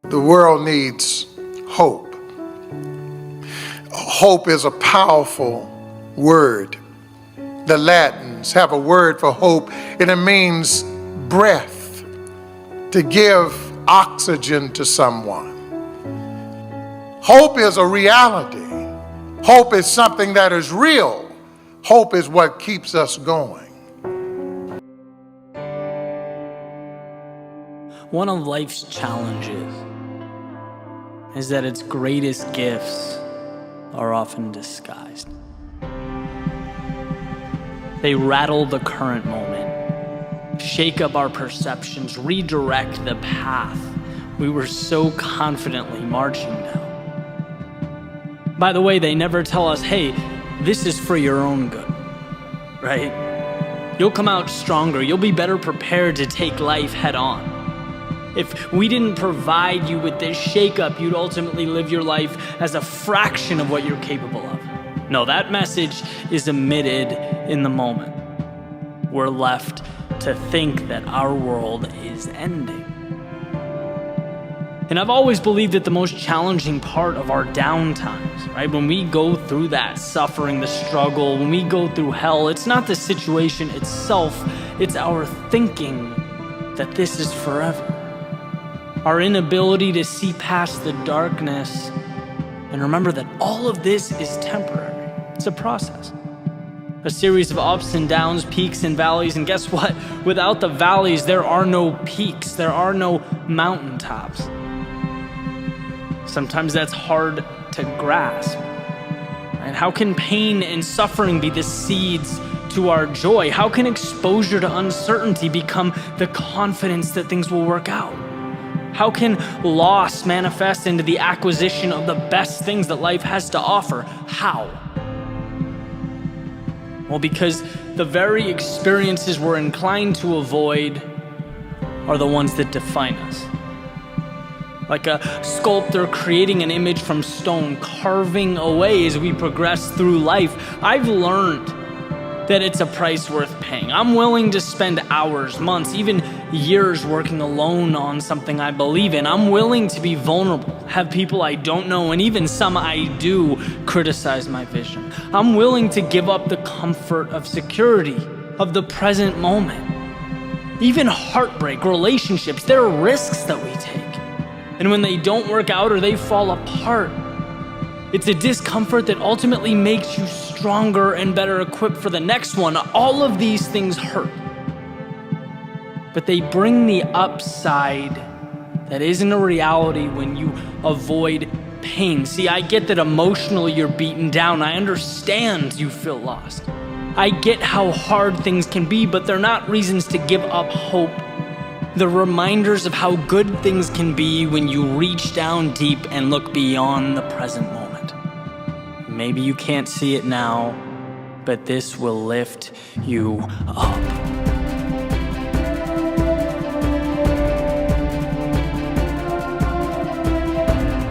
The world needs hope. Hope is a powerful word. The Latins have a word for hope, and it means breath, to give oxygen to someone. Hope is a reality. Hope is something that is real. Hope is what keeps us going. One of life's challenges is that its greatest gifts are often disguised. They rattle the current moment, shake up our perceptions, redirect the path we were so confidently marching down. By the way, they never tell us, hey, this is for your own good, right? You'll come out stronger. You'll be better prepared to take life head on. If we didn't provide you with this shakeup, you'd ultimately live your life as a fraction of what you're capable of. No, that message is omitted in the moment. We're left to think that our world is ending. And I've always believed that the most challenging part of our downtimes, right? When we go through that suffering, the struggle, when we go through hell, it's not the situation itself, it's our thinking that this is forever. Our inability to see past the darkness and remember that all of this is temporary. It's a process. A series of ups and downs, peaks and valleys, and guess what? Without the valleys, there are no peaks, there are no mountaintops. Sometimes that's hard to grasp. Right? How can pain and suffering be the seeds to our joy? How can exposure to uncertainty become the confidence that things will work out? How can loss manifest into the acquisition of the best things that life has to offer? How? Well, because the very experiences we're inclined to avoid are the ones that define us. Like a sculptor creating an image from stone, carving away as we progress through life, I've learned that it's a price worth paying. I'm willing to spend hours, months, even years working alone on something I believe in. I'm willing to be vulnerable, have people I don't know, and even some I do, criticize my vision. I'm willing to give up the comfort of security, of the present moment. Even heartbreak, relationships, there are risks that we take. And when they don't work out or they fall apart, it's a discomfort that ultimately makes you stronger and better equipped for the next one. All of these things hurt, but they bring the upside that isn't a reality when you avoid pain. See, I get that emotionally you're beaten down. I understand you feel lost. I get how hard things can be, but they're not reasons to give up hope. They're reminders of how good things can be when you reach down deep and look beyond the present moment. Maybe you can't see it now, but this will lift you up.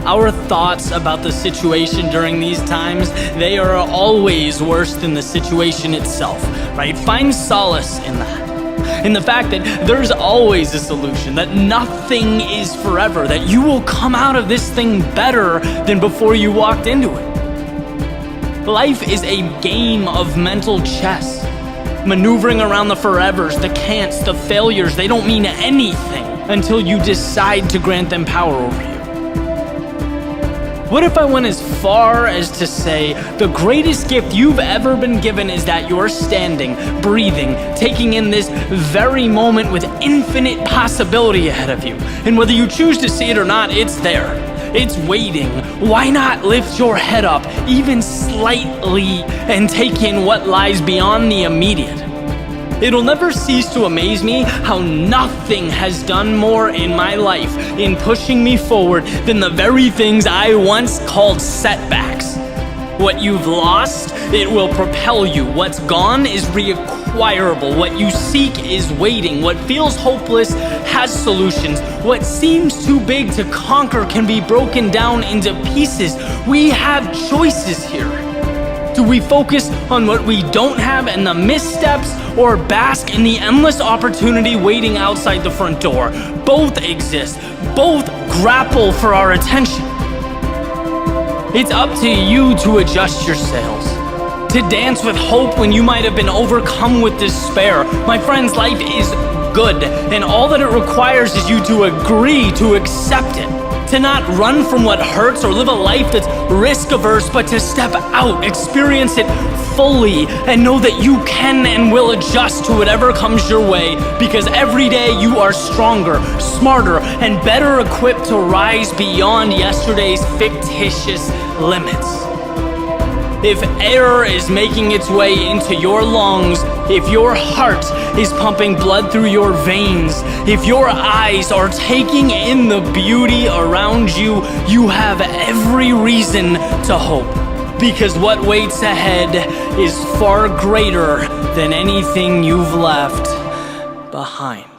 Our thoughts about the situation during these times, they are always worse than the situation itself, right? Find solace in that. In the fact that there's always a solution, that nothing is forever, that you will come out of this thing better than before you walked into it. Life is a game of mental chess, maneuvering around the forevers, the can'ts, the failures. They don't mean anything until you decide to grant them power over you. What if I went as far as to say the greatest gift you've ever been given is that you're standing, breathing, taking in this very moment with infinite possibility ahead of you. And whether you choose to see it or not, it's there. It's waiting. Why not lift your head up even slightly and take in what lies beyond the immediate? It'll never cease to amaze me how nothing has done more in my life in pushing me forward than the very things I once called setbacks. What you've lost, it will propel you. What's gone is reacquirable. What you seek is waiting. What feels hopeless has solutions. What seems too big to conquer can be broken down into pieces. We have choices here. Do we focus on what we don't have and the missteps, or bask in the endless opportunity waiting outside the front door? Both exist. both grapple for our attention. It's up to you to adjust your sails, to dance with hope when you might have been overcome with despair. My friends, life is good, and all that it requires is you to agree to accept it, to not run from what hurts or live a life that's risk-averse, but to step out, experience it fully, and know that you can and will adjust to whatever comes your way, because every day you are stronger, smarter, and better equipped to rise beyond yesterday's fictitious limits. If air is making its way into your lungs, if your heart is pumping blood through your veins, if your eyes are taking in the beauty around you, you have every reason to hope. Because what waits ahead is far greater than anything you've left behind.